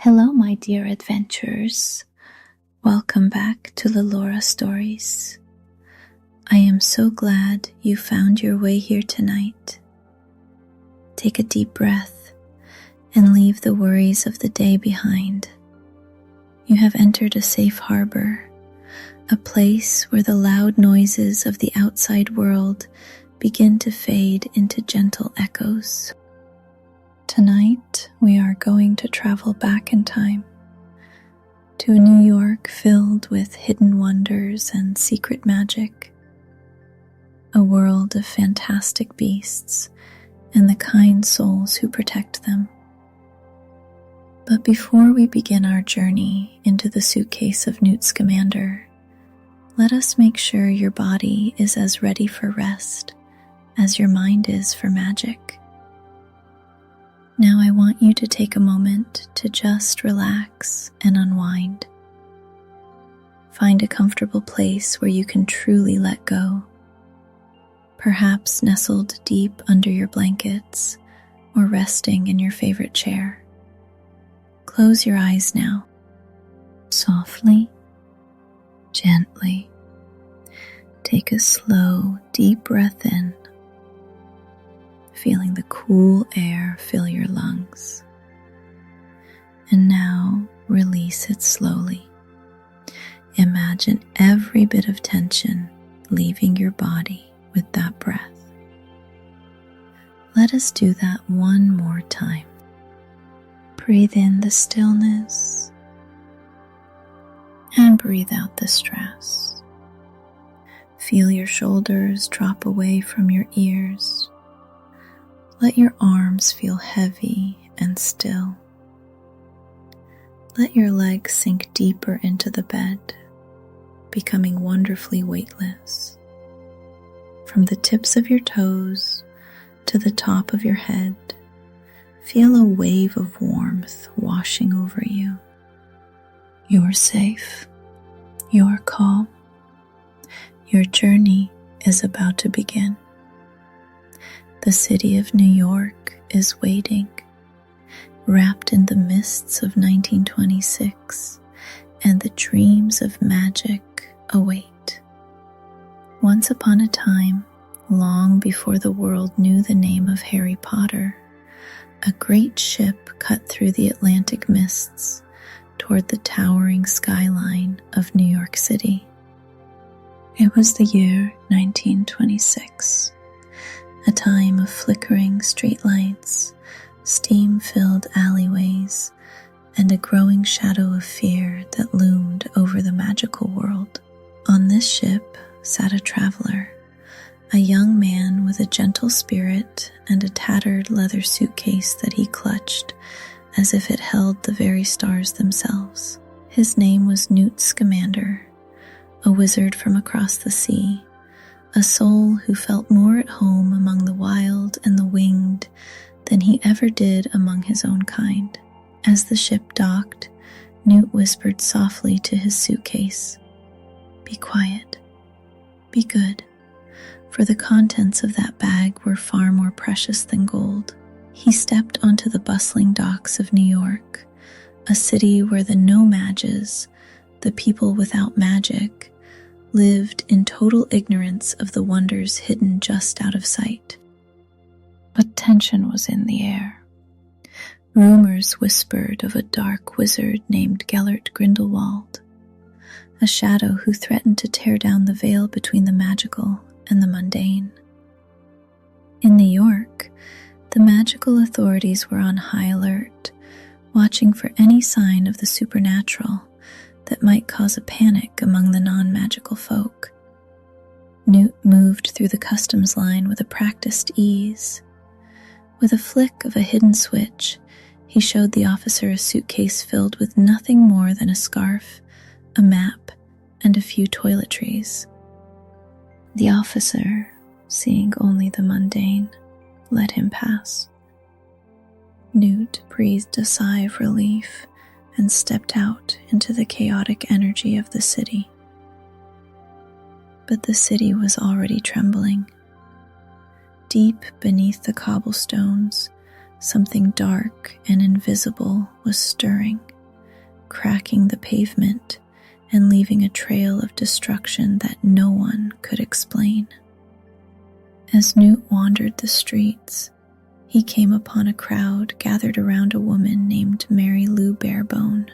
Hello, my dear adventurers. Welcome back to Lullora Stories. I am so glad you found your way here tonight. Take a deep breath and leave the worries of the day behind. You have entered a safe harbor, a place where the loud noises of the outside world begin to fade into gentle echoes. Tonight, we are going to travel back in time to a New York filled with hidden wonders and secret magic, a world of fantastic beasts and the kind souls who protect them. But before we begin our journey into the suitcase of Newt Scamander, let us make sure your body is as ready for rest as your mind is for magic. Now I want you to take a moment to just relax and unwind. Find a comfortable place where you can truly let go, perhaps nestled deep under your blankets or resting in your favorite chair. Close your eyes now. Softly, gently, take a slow, deep breath in, feeling the cool air fill your lungs. And now release it slowly. Imagine every bit of tension leaving your body with that breath. Let us do that one more time. Breathe in the stillness and breathe out the stress. Feel your shoulders drop away from your ears. Let your arms feel heavy and still. Let your legs sink deeper into the bed, becoming wonderfully weightless. From the tips of your toes to the top of your head, feel a wave of warmth washing over you. You're safe. You're calm. Your journey is about to begin. The city of New York is waiting, wrapped in the mists of 1926, and the dreams of magic await. Once upon a time, long before the world knew the name of Harry Potter, a great ship cut through the Atlantic mists toward the towering skyline of New York City. It was the year 1926. A time of flickering streetlights, steam-filled alleyways, and a growing shadow of fear that loomed over the magical world. On this ship sat a traveler, a young man with a gentle spirit and a tattered leather suitcase that he clutched as if it held the very stars themselves. His name was Newt Scamander, a wizard from across the sea, a soul who felt more at home among the wild and the winged than he ever did among his own kind. As the ship docked, Newt whispered softly to his suitcase, "Be quiet, be good," for the contents of that bag were far more precious than gold. He stepped onto the bustling docks of New York, a city where the no-mages, the people without magic, lived in total ignorance of the wonders hidden just out of sight. But tension was in the air. Rumors whispered of a dark wizard named Gellert Grindelwald, a shadow who threatened to tear down the veil between the magical and the mundane. In New York, the magical authorities were on high alert, watching for any sign of the supernatural that might cause a panic among the non-magical folk. Newt moved through the customs line with a practiced ease. With a flick of a hidden switch, he showed the officer a suitcase filled with nothing more than a scarf, a map, and a few toiletries. The officer, seeing only the mundane, let him pass. Newt breathed a sigh of relief and stepped out into the chaotic energy of the city. But the city was already trembling. Deep beneath the cobblestones, something dark and invisible was stirring. cracking the pavement and leaving a trail of destruction that no one could explain. As Newt wandered the streets, he came upon a crowd gathered around a woman named Mary Lou Barebone.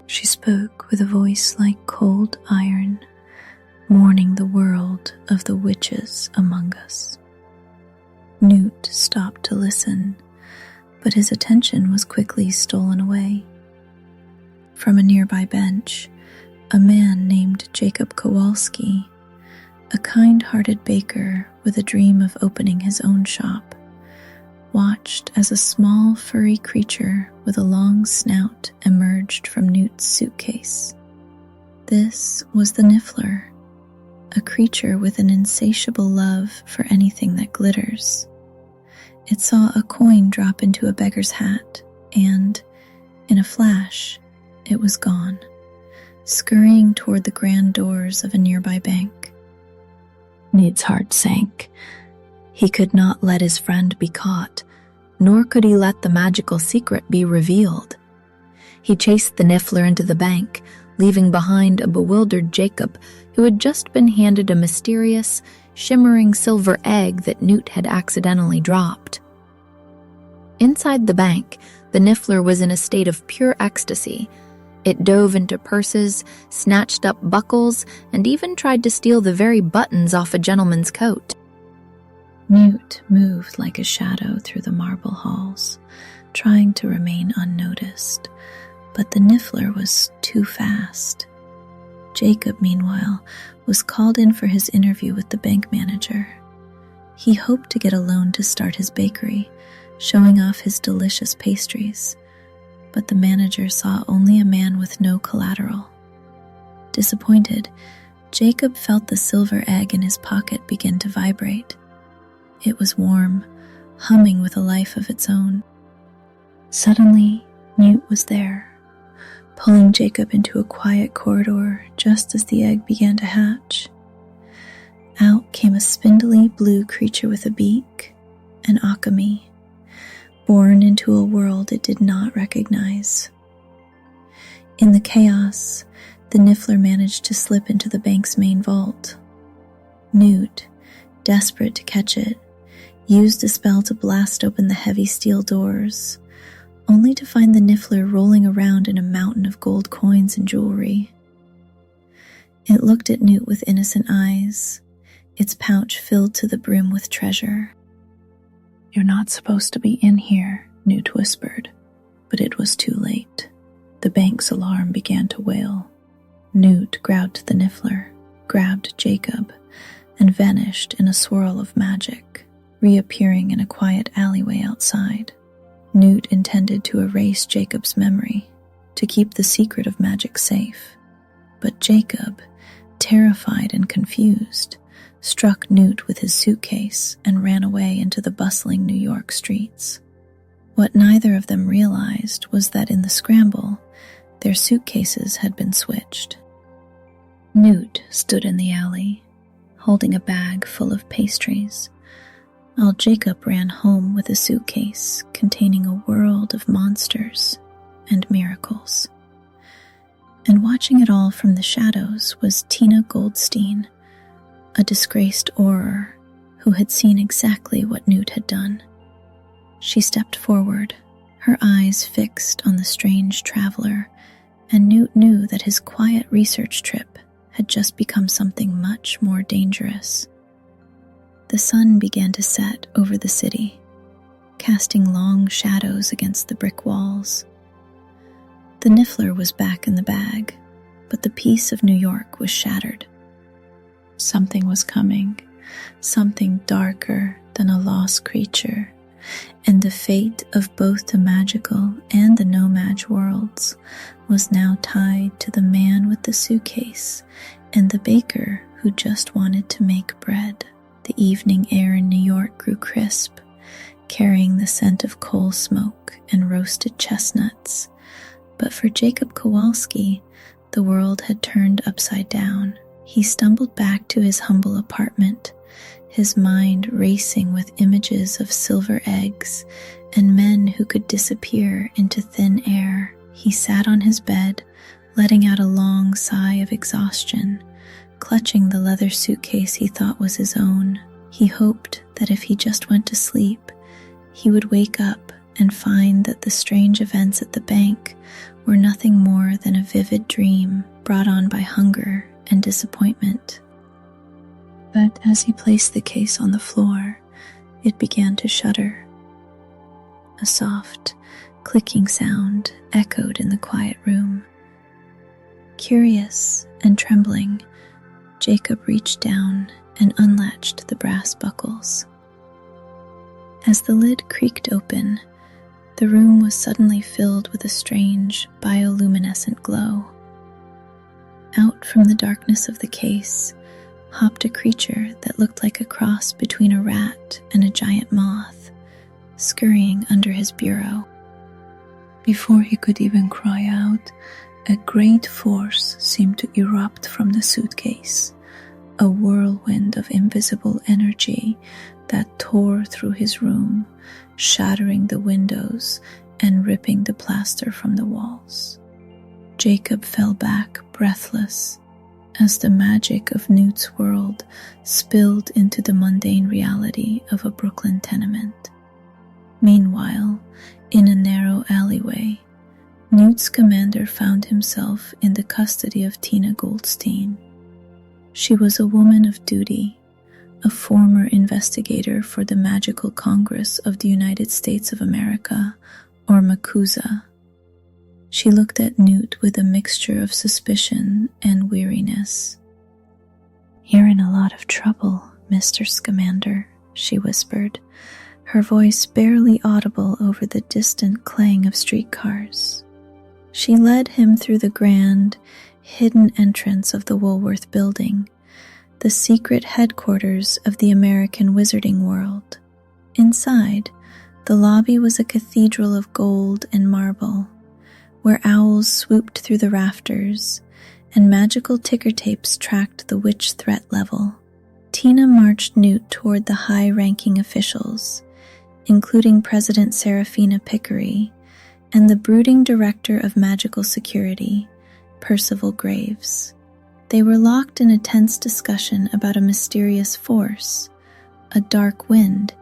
She spoke with a voice like cold iron, mourning the world of the witches among us. Newt stopped to listen, but his attention was quickly stolen away. From a nearby bench, a man named Jacob Kowalski, a kind-hearted baker with a dream of opening his own shop, watched as a small furry creature with a long snout emerged from Newt's suitcase. This was the Niffler, a creature with an insatiable love for anything that glitters. It saw a coin drop into a beggar's hat, and, in a flash, it was gone, scurrying toward the grand doors of a nearby bank. Newt's heart sank. He could not let his friend be caught, nor could he let the magical secret be revealed. He chased the Niffler into the bank, leaving behind a bewildered Jacob who had just been handed a mysterious, shimmering silver egg that Newt had accidentally dropped. Inside the bank, the Niffler was in a state of pure ecstasy. It dove into purses, snatched up buckles, and even tried to steal the very buttons off a gentleman's coat. Newt moved like a shadow through the marble halls, trying to remain unnoticed, but the Niffler was too fast. Jacob, meanwhile, was called in for his interview with the bank manager. He hoped to get a loan to start his bakery, showing off his delicious pastries, but the manager saw only a man with no collateral. Disappointed, Jacob felt the silver egg in his pocket begin to vibrate. It was warm, humming with a life of its own. Suddenly, Newt was there, pulling Jacob into a quiet corridor just as the egg began to hatch. Out came a spindly blue creature with a beak, an Akami, born into a world it did not recognize. In the chaos, the Niffler managed to slip into the bank's main vault. Newt, desperate to catch it, used a spell to blast open the heavy steel doors, only to find the Niffler rolling around in a mountain of gold coins and jewelry. It looked at Newt with innocent eyes, its pouch filled to the brim with treasure. "You're not supposed to be in here," Newt whispered, but it was too late. The bank's alarm began to wail. Newt grabbed the Niffler, grabbed Jacob, and vanished in a swirl of magic, reappearing in a quiet alleyway outside. Newt intended to erase Jacob's memory, to keep the secret of magic safe. But Jacob, terrified and confused, struck Newt with his suitcase and ran away into the bustling New York streets. What neither of them realized was that in the scramble, their suitcases had been switched. Newt stood in the alley, holding a bag full of pastries, while Jacob ran home with a suitcase containing a world of monsters and miracles. And watching it all from the shadows was Tina Goldstein, a disgraced Auror who had seen exactly what Newt had done. She stepped forward, her eyes fixed on the strange traveler, and Newt knew that his quiet research trip had just become something much more dangerous. The sun began to set over the city, casting long shadows against the brick walls. The Niffler was back in the bag, but the peace of New York was shattered. Something was coming, something darker than a lost creature, and the fate of both the magical and the no-mag worlds was now tied to the man with the suitcase and the baker who just wanted to make bread. The evening air in New York grew crisp, carrying the scent of coal smoke and roasted chestnuts. But for Jacob Kowalski, the world had turned upside down. He stumbled back to his humble apartment, his mind racing with images of silver eggs and men who could disappear into thin air He sat on his bed, letting out a long sigh of exhaustion, clutching the leather suitcase he thought was his own. He hoped that if he just went to sleep, he would wake up and find that the strange events at the bank were nothing more than a vivid dream brought on by hunger and disappointment. But as he placed the case on the floor, it began to shudder. A soft, clicking sound echoed in the quiet room. Curious and trembling, Jacob reached down and unlatched the brass buckles. As the lid creaked open, the room was suddenly filled with a strange, bioluminescent glow. Out from the darkness of the case hopped a creature that looked like a cross between a rat and a giant moth, scurrying under his bureau. Before he could even cry out, a great force seemed to erupt from the suitcase, a whirlwind of invisible energy that tore through his room, shattering the windows and ripping the plaster from the walls. Jacob fell back breathless as the magic of Newt's world spilled into the mundane reality of a Brooklyn tenement. Meanwhile, in a narrow alleyway, Newt Scamander found himself in the custody of Tina Goldstein. She was a woman of duty, a former investigator for the Magical Congress of the United States of America, or MACUSA. She looked at Newt with a mixture of suspicion and weariness. "You're in a lot of trouble, Mr. Scamander," she whispered, her voice barely audible over the distant clang of streetcars. She led him through the grand, hidden entrance of the Woolworth Building, the secret headquarters of the American wizarding world. Inside, the lobby was a cathedral of gold and marble, where owls swooped through the rafters and magical ticker tapes tracked the witch threat level. Tina marched Newt toward the high-ranking officials, including President Serafina Pickery and the brooding director of magical security, Percival Graves. They were locked in a tense discussion about a mysterious force, a dark wind,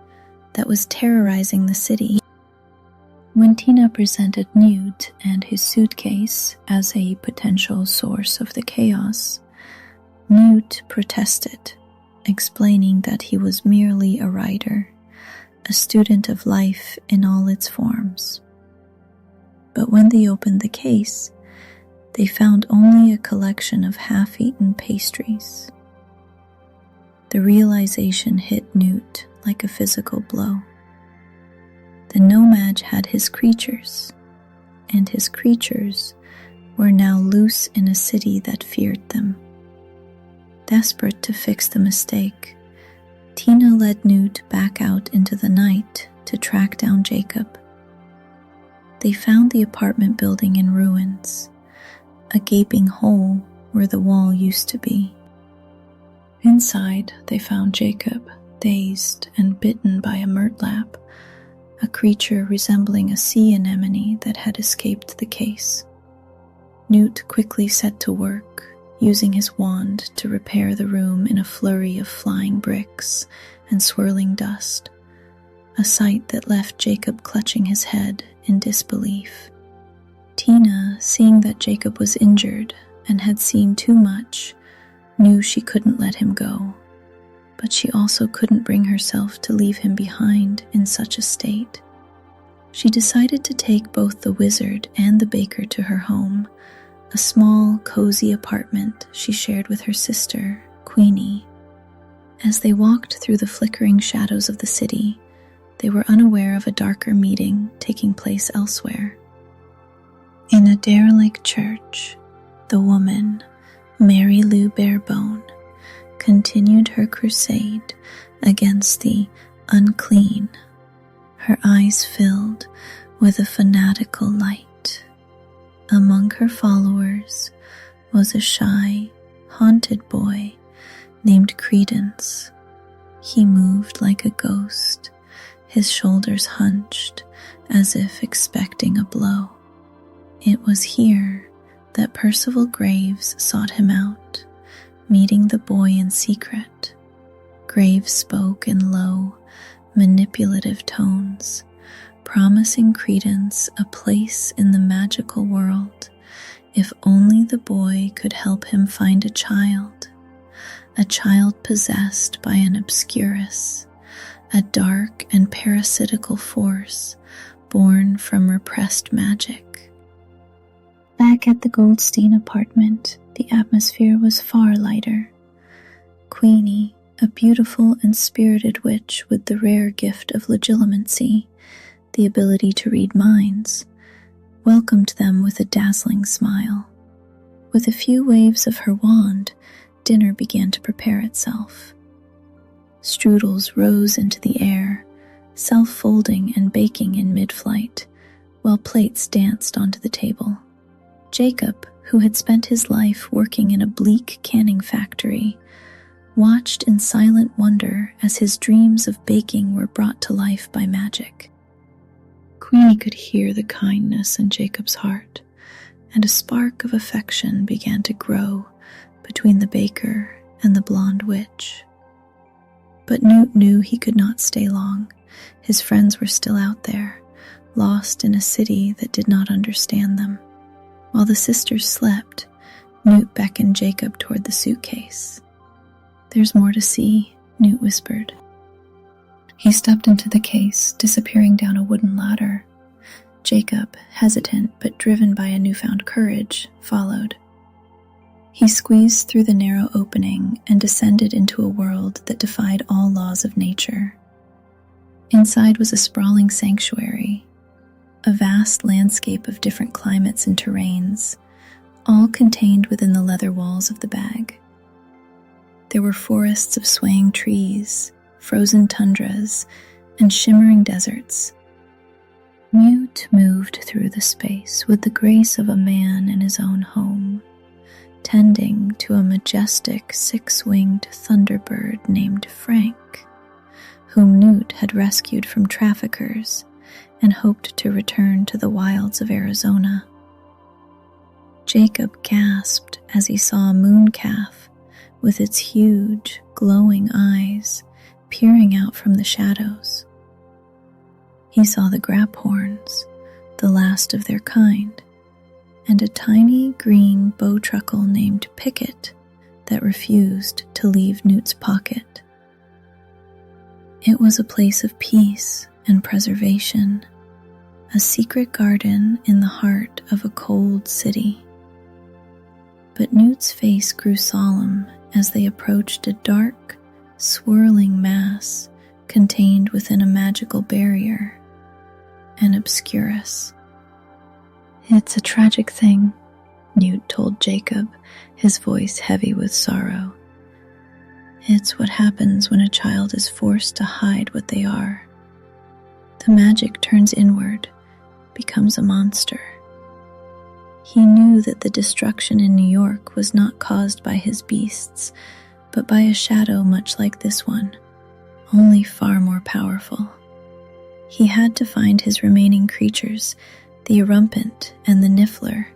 that was terrorizing the city. When Tina presented Newt and his suitcase as a potential source of the chaos, Newt protested, explaining that he was merely a writer, a student of life in all its forms. But when they opened the case, they found only a collection of half-eaten pastries. The realization hit Newt like a physical blow. The nomad had his creatures, and his creatures were now loose in a city that feared them. Desperate to fix the mistake, Tina led Newt back out into the night to track down Jacob. They found the apartment building in ruins, a gaping hole where the wall used to be. Inside, they found Jacob, dazed and bitten by a murtlap, a creature resembling a sea anemone that had escaped the case. Newt quickly set to work, using his wand to repair the room in a flurry of flying bricks and swirling dust, a sight that left Jacob clutching his head in disbelief. Tina, seeing that Jacob was injured and had seen too much, knew she couldn't let him go, but she also couldn't bring herself to leave him behind in such a state. She decided to take both the wizard and the baker to her home, a small, cozy apartment she shared with her sister, Queenie. As they walked through the flickering shadows of the city, they were unaware of a darker meeting taking place elsewhere. In a derelict church, the woman, Mary Lou Barebone, continued her crusade against the unclean, her eyes filled with a fanatical light. Among her followers was a shy, haunted boy named Credence. He moved like a ghost, his shoulders hunched as if expecting a blow. It was here that Percival Graves sought him out, meeting the boy in secret. Graves spoke in low, manipulative tones, promising Credence a place in the magical world if only the boy could help him find a child possessed by an obscurus, a dark and parasitical force born from repressed magic. Back at the Goldstein apartment, the atmosphere was far lighter. Queenie, a beautiful and spirited witch with the rare gift of legilimency, the ability to read minds, welcomed them with a dazzling smile. With a few waves of her wand, dinner began to prepare itself. Strudels rose into the air, self-folding and baking in mid-flight, while plates danced onto the table. Jacob, who had spent his life working in a bleak canning factory, watched in silent wonder as his dreams of baking were brought to life by magic. Queenie could hear the kindness in Jacob's heart, and a spark of affection began to grow between the baker and the blonde witch. But Newt knew he could not stay long. His friends were still out there, lost in a city that did not understand them. While the sisters slept, Newt beckoned Jacob toward the suitcase. "There's more to see," Newt whispered. He stepped into the case, disappearing down a wooden ladder. Jacob, hesitant but driven by a newfound courage, followed. He squeezed through the narrow opening and descended into a world that defied all laws of nature. Inside was a sprawling sanctuary, a vast landscape of different climates and terrains, all contained within the leather walls of the bag. There were forests of swaying trees, frozen tundras, and shimmering deserts. Newt moved through the space with the grace of a man in his own home, tending to a majestic six-winged thunderbird named Frank, whom Newt had rescued from traffickers and hoped to return to the wilds of Arizona. Jacob gasped as he saw a mooncalf with its huge, glowing eyes peering out from the shadows. He saw the graphorns, the last of their kind, and a tiny green bowtruckle named Picket that refused to leave Newt's pocket. It was a place of peace and preservation, a secret garden in the heart of a cold city. But Newt's face grew solemn as they approached a dark, swirling mass contained within a magical barrier, an obscurus. "It's a tragic thing," Newt told Jacob, his voice heavy with sorrow. "It's what happens when a child is forced to hide what they are. The magic turns inward, becomes a monster." He knew that the destruction in New York was not caused by his beasts, but by a shadow much like this one, only far more powerful. He had to find his remaining creatures, the Erumpent and the Niffler,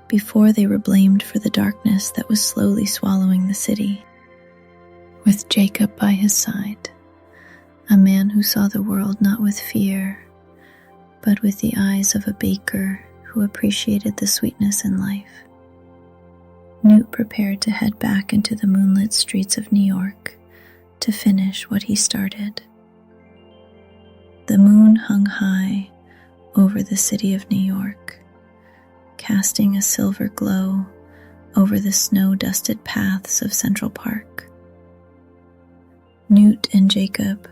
before they were blamed for the darkness that was slowly swallowing the city. With Jacob by his side, a man who saw the world not with fear, but with the eyes of a baker who appreciated the sweetness in life, Newt prepared to head back into the moonlit streets of New York to finish what he started. The moon hung high over the city of New York, casting a silver glow over the snow-dusted paths of Central Park. Newt and Jacob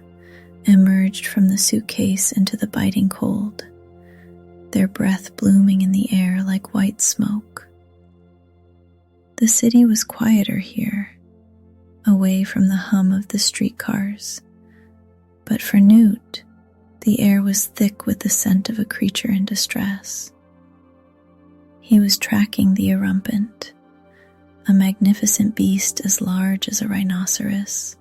emerged from the suitcase into the biting cold, their breath blooming in the air like white smoke. The city was quieter here, away from the hum of the streetcars, but for Newt, the air was thick with the scent of a creature in distress. He was tracking the Erumpent, a magnificent beast as large as a rhinoceros,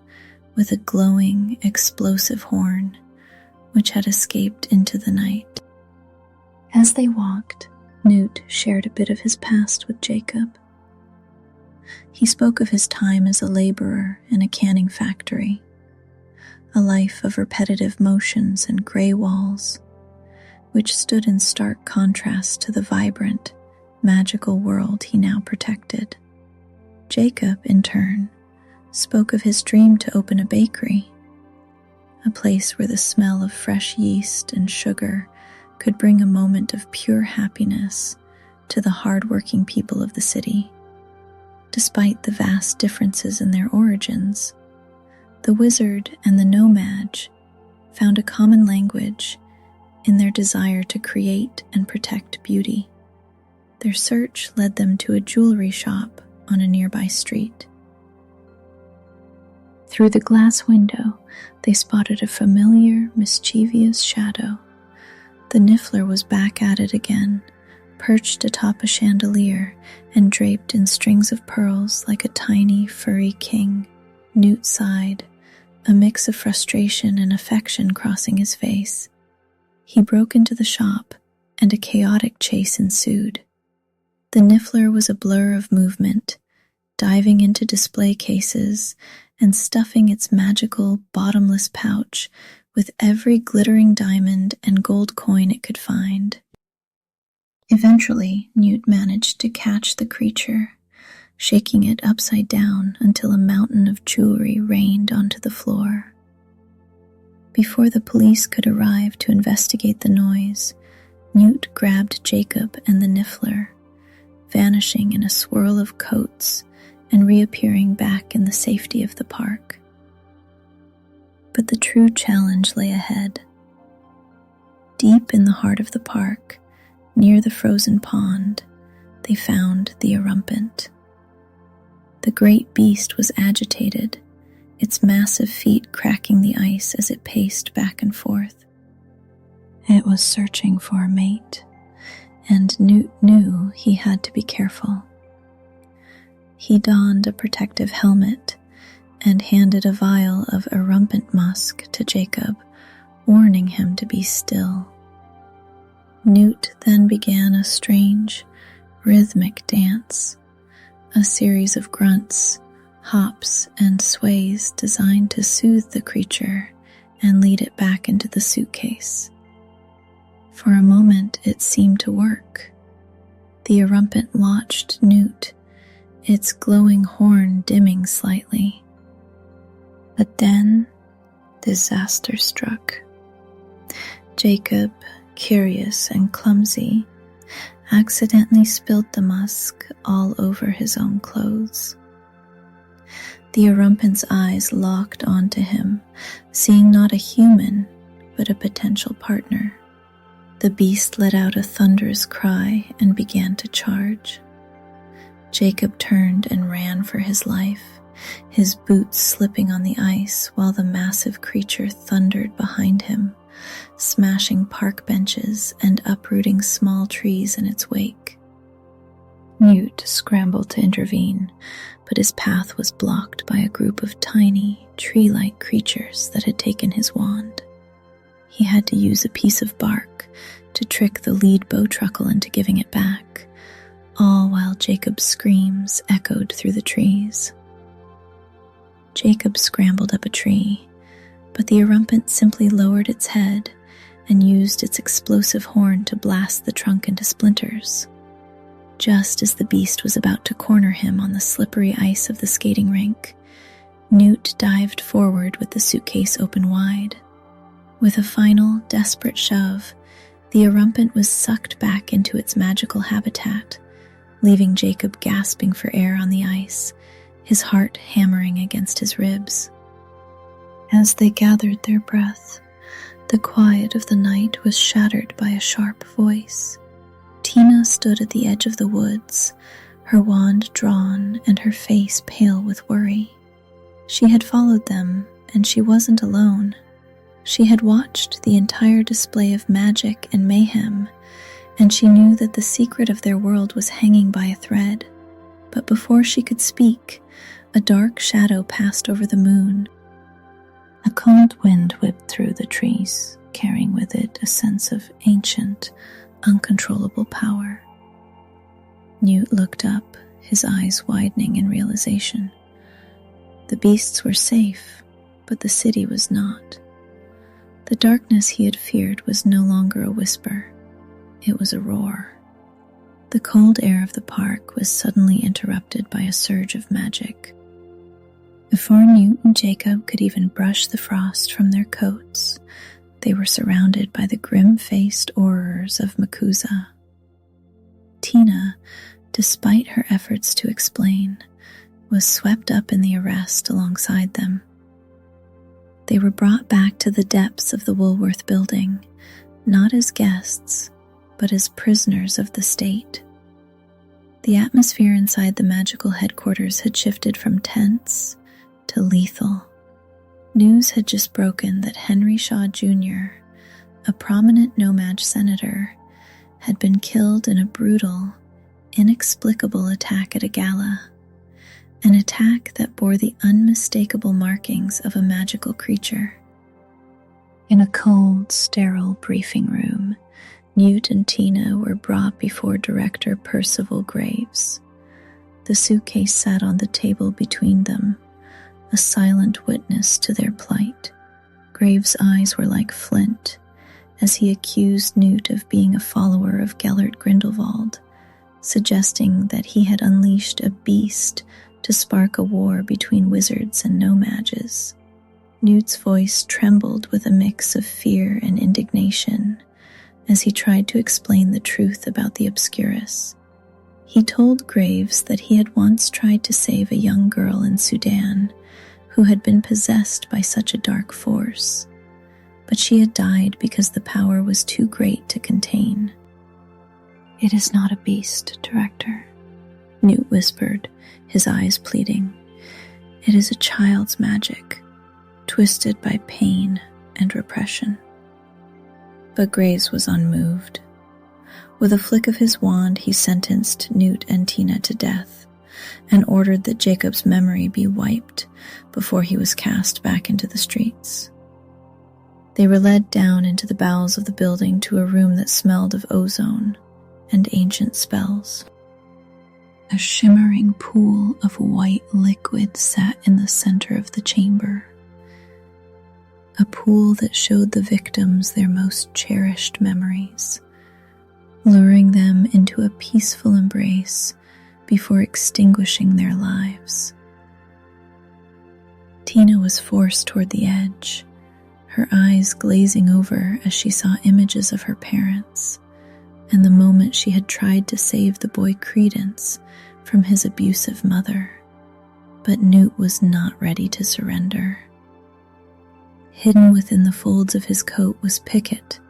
with a glowing, explosive horn, which had escaped into the night. As they walked, Newt shared a bit of his past with Jacob. He spoke of his time as a laborer in a canning factory, a life of repetitive motions and gray walls, which stood in stark contrast to the vibrant, magical world he now protected. Jacob, in turn, spoke of his dream to open a bakery, a place where the smell of fresh yeast and sugar could bring a moment of pure happiness to the hard-working people of the city. Despite the vast differences in their origins, the wizard and the nomad found a common language in their desire to create and protect beauty. Their search led them to a jewelry shop on a nearby street. Through the glass window, they spotted a familiar, mischievous shadow. The Niffler was back at it again, perched atop a chandelier and draped in strings of pearls like a tiny, furry king. Newt sighed, a mix of frustration and affection crossing his face. He broke into the shop, and a chaotic chase ensued. The Niffler was a blur of movement, diving into display cases and stuffing its magical, bottomless pouch with every glittering diamond and gold coin it could find. Eventually, Newt managed to catch the creature, shaking it upside down until a mountain of jewelry rained onto the floor. Before the police could arrive to investigate the noise, Newt grabbed Jacob and the Niffler, vanishing in a swirl of coats and reappearing back in the safety of the park. But the true challenge lay ahead. Deep in the heart of the park, near the frozen pond, they found the Erumpent. The great beast was agitated, its massive feet cracking the ice as it paced back and forth. It was searching for a mate, and Newt knew he had to be careful. He donned a protective helmet and handed a vial of Erumpent musk to Jacob, warning him to be still. Newt then began a strange, rhythmic dance, a series of grunts, hops, and sways designed to soothe the creature and lead it back into the suitcase. For a moment it seemed to work. The Erumpent watched Newt, its glowing horn dimming slightly. But then, disaster struck. Jacob, curious and clumsy, accidentally spilled the musk all over his own clothes. The Erumpent's eyes locked onto him, seeing not a human, but a potential partner. The beast let out a thunderous cry and began to charge. Jacob turned and ran for his life, his boots slipping on the ice while the massive creature thundered behind him, smashing park benches and uprooting small trees in its wake. Newt scrambled to intervene, but his path was blocked by a group of tiny, tree-like creatures that had taken his wand. He had to use a piece of bark to trick the lead bowtruckle into giving it back, all while Jacob's screams echoed through the trees. Jacob scrambled up a tree, but the Erumpent simply lowered its head and used its explosive horn to blast the trunk into splinters. Just as the beast was about to corner him on the slippery ice of the skating rink, Newt dived forward with the suitcase open wide. With a final, desperate shove, the Erumpent was sucked back into its magical habitat, leaving Jacob gasping for air on the ice, his heart hammering against his ribs. As they gathered their breath, the quiet of the night was shattered by a sharp voice. Tina stood at the edge of the woods, her wand drawn and her face pale with worry. She had followed them, and she wasn't alone. She had watched the entire display of magic and mayhem, and she knew that the secret of their world was hanging by a thread. But before she could speak, a dark shadow passed over the moon. A cold wind whipped through the trees, carrying with it a sense of ancient, uncontrollable power. Newt looked up, his eyes widening in realization. The beasts were safe, but the city was not. The darkness he had feared was no longer a whisper. It was a roar. The cold air of the park was suddenly interrupted by a surge of magic. Before Newt and Jacob could even brush the frost from their coats, they were surrounded by the grim-faced horrors of Makuza. Tina, despite her efforts to explain, was swept up in the arrest alongside them. They were brought back to the depths of the Woolworth building, not as guests, but as prisoners of the state. The atmosphere inside the magical headquarters had shifted from tense to lethal. News had just broken that Henry Shaw Jr., a prominent No-Maj senator, had been killed in a brutal, inexplicable attack at a gala, an attack that bore the unmistakable markings of a magical creature. In a cold, sterile briefing room, Newt and Tina were brought before Director Percival Graves. The suitcase sat on the table between them, a silent witness to their plight. Graves' eyes were like flint as he accused Newt of being a follower of Gellert Grindelwald, suggesting that he had unleashed a beast to spark a war between wizards and No-Mages. Newt's voice trembled with a mix of fear and indignation as he tried to explain the truth about the Obscurus. He told Graves that he had once tried to save a young girl in Sudan who had been possessed by such a dark force, but she had died because the power was too great to contain. "It is not a beast, Director," Newt whispered, his eyes pleading. "It is a child's magic, twisted by pain and repression." But Graves was unmoved. With a flick of his wand, he sentenced Newt and Tina to death and ordered that Jacob's memory be wiped before he was cast back into the streets. They were led down into the bowels of the building to a room that smelled of ozone and ancient spells. A shimmering pool of white liquid sat in the center of the chamber, a pool that showed the victims their most cherished memories, luring them into a peaceful embrace before extinguishing their lives. Tina was forced toward the edge, her eyes glazing over as she saw images of her parents and the moment she had tried to save the boy Credence from his abusive mother. But Newt was not ready to surrender. Hidden within the folds of his coat was Pickett,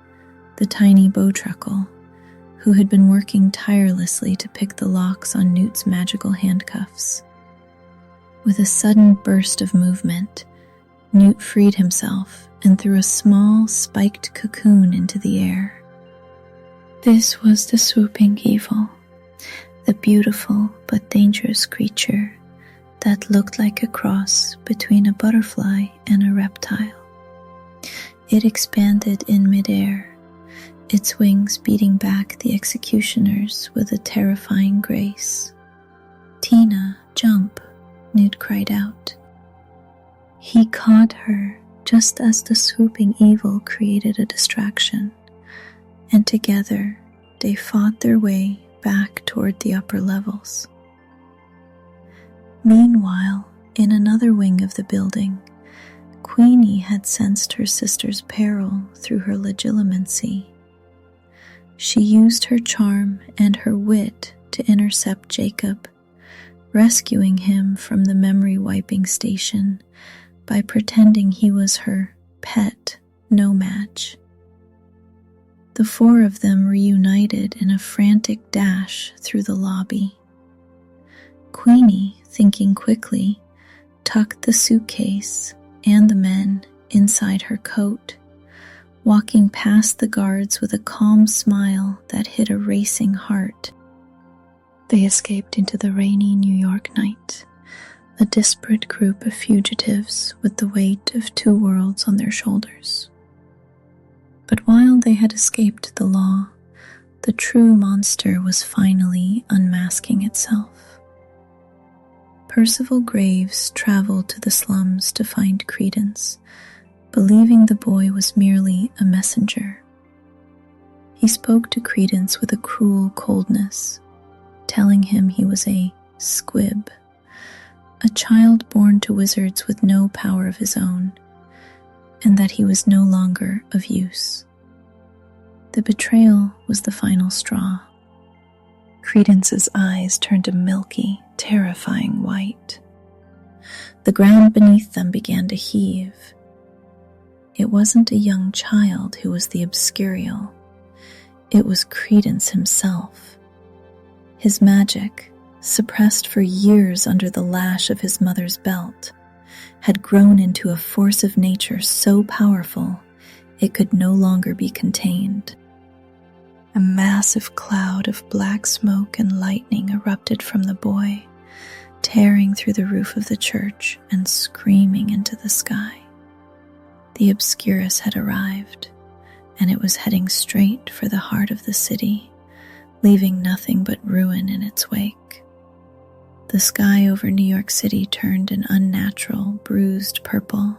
the tiny bowtruckle, who had been working tirelessly to pick the locks on Newt's magical handcuffs. With a sudden burst of movement, Newt freed himself and threw a small, spiked cocoon into the air. This was the swooping evil, the beautiful but dangerous creature that looked like a cross between a butterfly and a reptile. It expanded in midair, its wings beating back the executioners with a terrifying grace. "Tina, jump," Newt cried out. He caught her just as the swooping evil created a distraction, and together they fought their way back toward the upper levels. Meanwhile, in another wing of the building, Queenie had sensed her sister's peril through her legilimency. She used her charm and her wit to intercept Jacob, rescuing him from the memory-wiping station by pretending he was her pet No-Maj. The four of them reunited in a frantic dash through the lobby. Queenie, thinking quickly, tucked the suitcase and the men inside her coat, walking past the guards with a calm smile that hid a racing heart. They escaped into the rainy New York night, a disparate group of fugitives with the weight of two worlds on their shoulders. But while they had escaped the law, The true monster was finally unmasking itself. Percival Graves traveled to the slums to find Credence, believing the boy was merely a messenger. He spoke to Credence with a cruel coldness, telling him he was a squib, a child born to wizards with no power of his own, and that he was no longer of use. The betrayal was the final straw. Credence's eyes turned a milky, terrifying white. The ground beneath them began to heave. It wasn't a young child who was the obscurial. It was Credence himself. His magic, suppressed for years under the lash of his mother's belt, had grown into a force of nature so powerful it could no longer be contained. A massive cloud of black smoke and lightning erupted from the boy, tearing through the roof of the church and screaming into the sky. The Obscurus had arrived, and it was heading straight for the heart of the city, leaving nothing but ruin in its wake. The sky over New York City turned an unnatural, bruised purple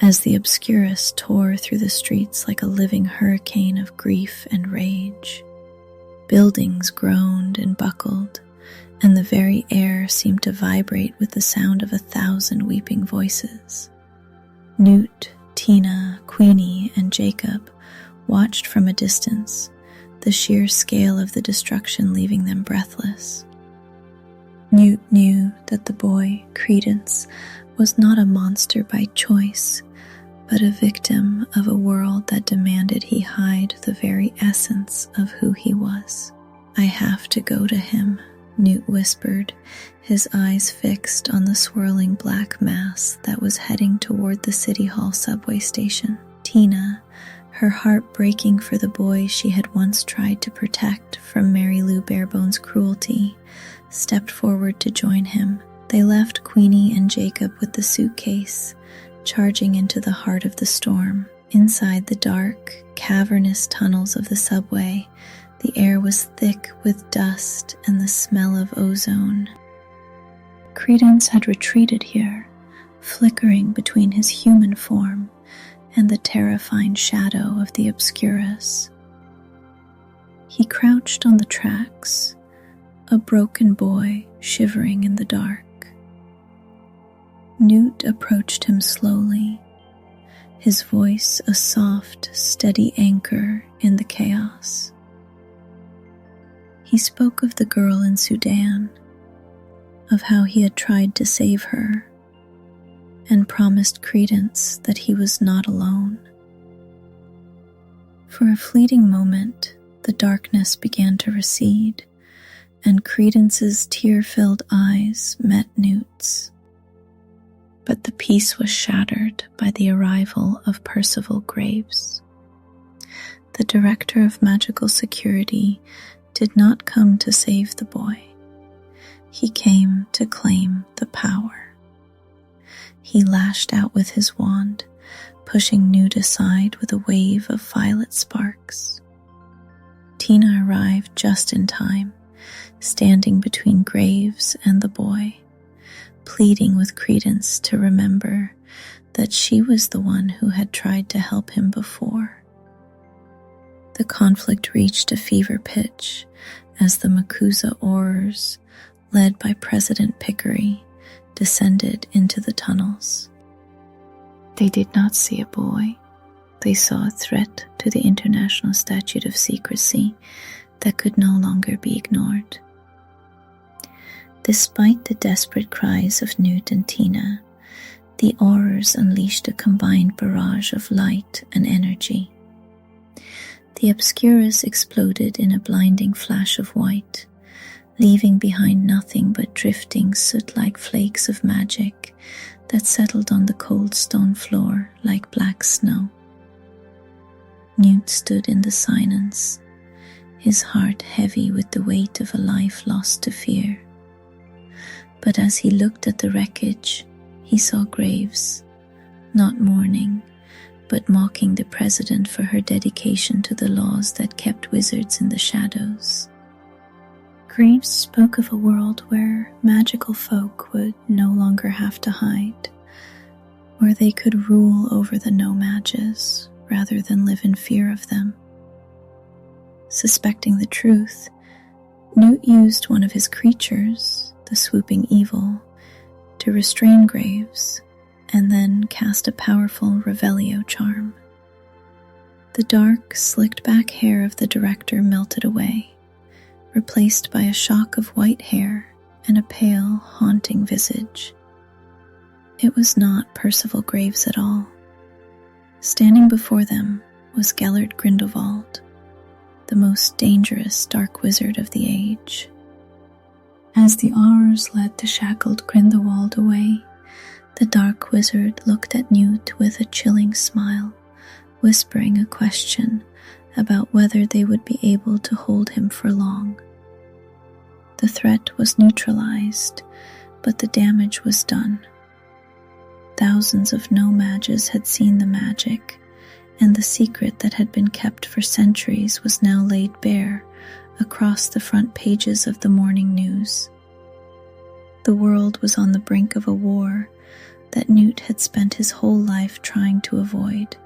as the Obscurus tore through the streets like a living hurricane of grief and rage. Buildings groaned and buckled, and the very air seemed to vibrate with the sound of 1,000 weeping voices. Newt, Tina, Queenie, and Jacob watched from a distance, the sheer scale of the destruction leaving them breathless. Newt knew that the boy, Credence, was not a monster by choice, but a victim of a world that demanded he hide the very essence of who he was. "I have to go to him," Newt whispered, his eyes fixed on the swirling black mass that was heading toward the City Hall subway station. Tina, her heart breaking for the boy she had once tried to protect from Mary Lou Barebone's cruelty, stepped forward to join him. They left Queenie and Jacob with the suitcase, charging into the heart of the storm. Inside the dark, cavernous tunnels of the subway, the air was thick with dust and the smell of ozone. Credence had retreated here, flickering between his human form and the terrifying shadow of the Obscurus. He crouched on the tracks, a broken boy shivering in the dark. Newt approached him slowly, his voice a soft, steady anchor in the chaos. He spoke of the girl in Sudan, of how he had tried to save her, and promised Credence that he was not alone. For a fleeting moment, the darkness began to recede, and Credence's tear-filled eyes met Newt's. But the peace was shattered by the arrival of Percival Graves. The director of magical security did not come to save the boy. He came to claim the power. He lashed out with his wand, pushing Newt aside with a wave of violet sparks. Tina arrived just in time, standing between Graves and the boy, pleading with Credence to remember that she was the one who had tried to help him before. The conflict reached a fever pitch as the Makusa Aurors, led by President Pickery, descended into the tunnels. They did not see a boy. They saw a threat to the International Statute of Secrecy that could no longer be ignored. Despite the desperate cries of Newt and Tina, the Aurors unleashed a combined barrage of light and energy. The Obscurus exploded in a blinding flash of white, leaving behind nothing but drifting soot-like flakes of magic that settled on the cold stone floor like black snow. Newt stood in the silence, his heart heavy with the weight of a life lost to fear. But as he looked at the wreckage, he saw Graves, not mourning, but mocking the president for her dedication to the laws that kept wizards in the shadows. Graves spoke of a world where magical folk would no longer have to hide, where they could rule over the no-mages rather than live in fear of them. Suspecting the truth, Newt used one of his creatures, the swooping evil, to restrain Graves and then cast a powerful Revelio charm. The dark, slicked-back hair of the director melted away, replaced by a shock of white hair and a pale, haunting visage. It was not Percival Graves at all. Standing before them was Gellert Grindelwald, the most dangerous dark wizard of the age. As the Aurors led the shackled Grindelwald away, the dark wizard looked at Newt with a chilling smile, whispering a question about whether they would be able to hold him for long. The threat was neutralized, but the damage was done. Thousands of no-mages had seen the magic, and the secret that had been kept for centuries was now laid bare across the front pages of the morning news. The world was on the brink of a war that Newt had spent his whole life trying to avoid.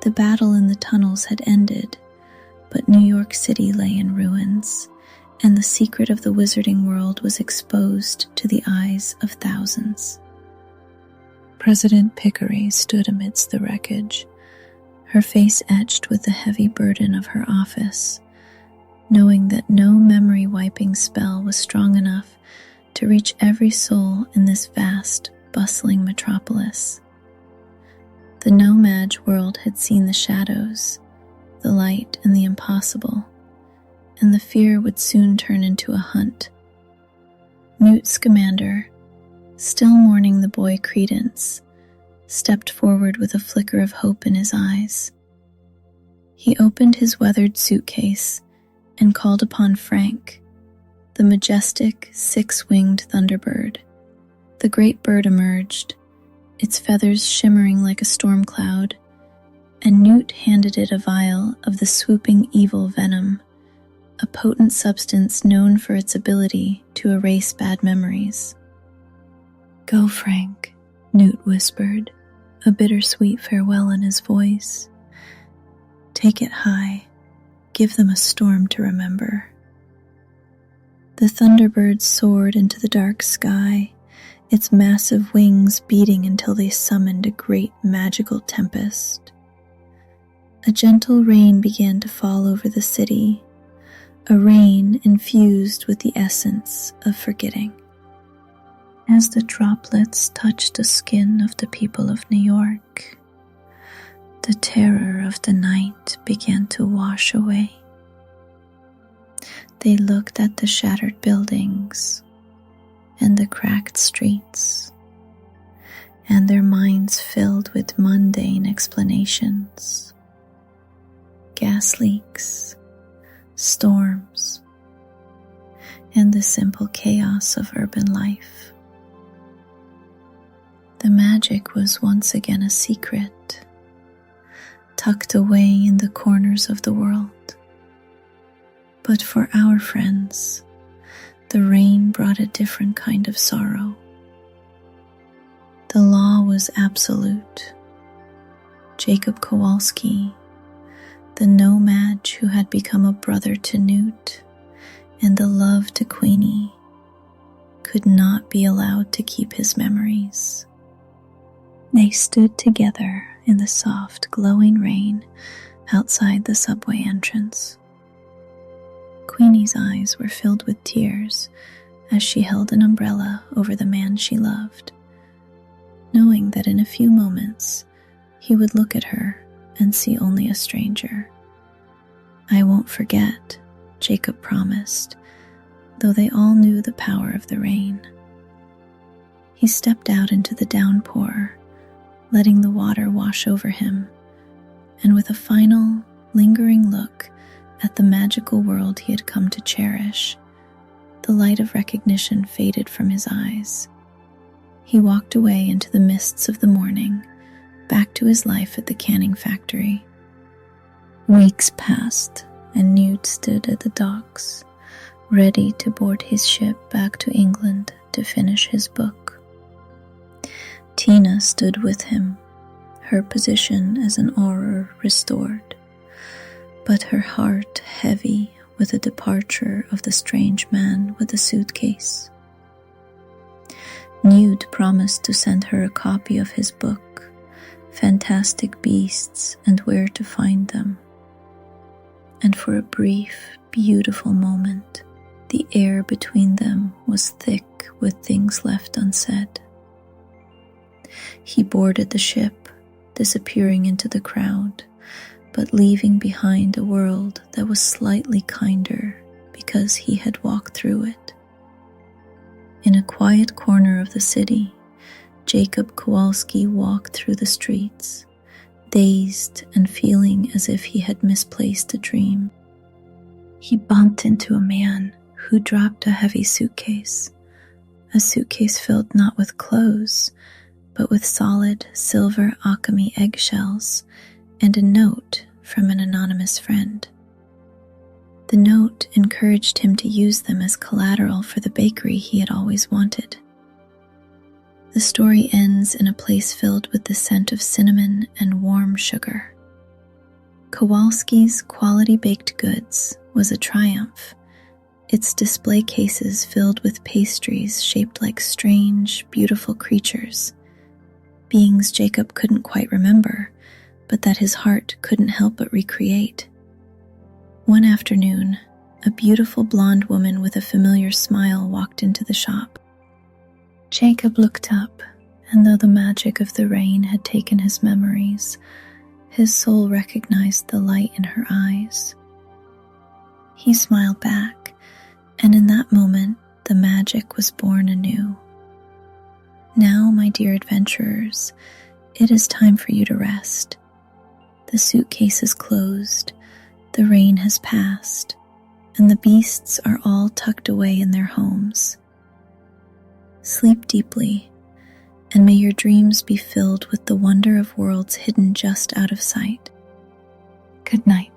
The battle in the tunnels had ended, but New York City lay in ruins, and the secret of the wizarding world was exposed to the eyes of thousands. President Pickery stood amidst the wreckage, her face etched with the heavy burden of her office, knowing that no memory-wiping spell was strong enough to reach every soul in this vast, bustling metropolis. The no-mage world had seen the shadows, the light and the impossible, and the fear would soon turn into a hunt. Newt Scamander, still mourning the boy Credence, stepped forward with a flicker of hope in his eyes. He opened his weathered suitcase and called upon Frank, the majestic, six-winged thunderbird. The great bird emerged, its feathers shimmering like a storm cloud, and Newt handed it a vial of the swooping evil venom, a potent substance known for its ability to erase bad memories. "Go, Frank," Newt whispered, a bittersweet farewell in his voice. "Take it high. Give them a storm to remember." The thunderbird soared into the dark sky, its massive wings beating until they summoned a great magical tempest. A gentle rain began to fall over the city, a rain infused with the essence of forgetting. As the droplets touched the skin of the people of New York, the terror of the night began to wash away. They looked at the shattered buildings and the cracked streets, and their minds filled with mundane explanations. Gas leaks, storms, and the simple chaos of urban life. The magic was once again a secret, tucked away in the corners of the world. But for our friends, the rain brought a different kind of sorrow. The law was absolute. Jacob Kowalski, the no-mage who had become a brother to Newt and a love to Queenie, could not be allowed to keep his memories. They stood together in the soft, glowing rain outside the subway entrance. Queenie's eyes were filled with tears as she held an umbrella over the man she loved, knowing that in a few moments he would look at her and see only a stranger. "I won't forget," Jacob promised, though they all knew the power of the rain. He stepped out into the downpour, letting the water wash over him, and with a final, lingering look at the magical world he had come to cherish, the light of recognition faded from his eyes. He walked away into the mists of the morning, back to his life at the canning factory. Weeks passed, and Newt stood at the docks, ready to board his ship back to England to finish his book. Tina stood with him, her position as an oarer restored, but her heart heavy with the departure of the strange man with the suitcase. Newt promised to send her a copy of his book, Fantastic Beasts and Where to Find Them. And for a brief, beautiful moment, the air between them was thick with things left unsaid. He boarded the ship, disappearing into the crowd, but leaving behind a world that was slightly kinder because he had walked through it. In a quiet corner of the city, Jacob Kowalski walked through the streets, dazed and feeling as if he had misplaced a dream. He bumped into a man who dropped a heavy suitcase, a suitcase filled not with clothes, but with solid silver alchemy eggshells and a note from an anonymous friend. The note encouraged him to use them as collateral for the bakery he had always wanted. The story ends in a place filled with the scent of cinnamon and warm sugar. Kowalski's quality baked goods was a triumph, its display cases filled with pastries shaped like strange, beautiful creatures, beings Jacob couldn't quite remember, but that his heart couldn't help but recreate. One afternoon, a beautiful blonde woman with a familiar smile walked into the shop. Jacob looked up, and though the magic of the rain had taken his memories, his soul recognized the light in her eyes. He smiled back, and in that moment, the magic was born anew. Now, my dear adventurers, it is time for you to rest. The suitcase is closed, the rain has passed, and the beasts are all tucked away in their homes. Sleep deeply, and may your dreams be filled with the wonder of worlds hidden just out of sight. Good night.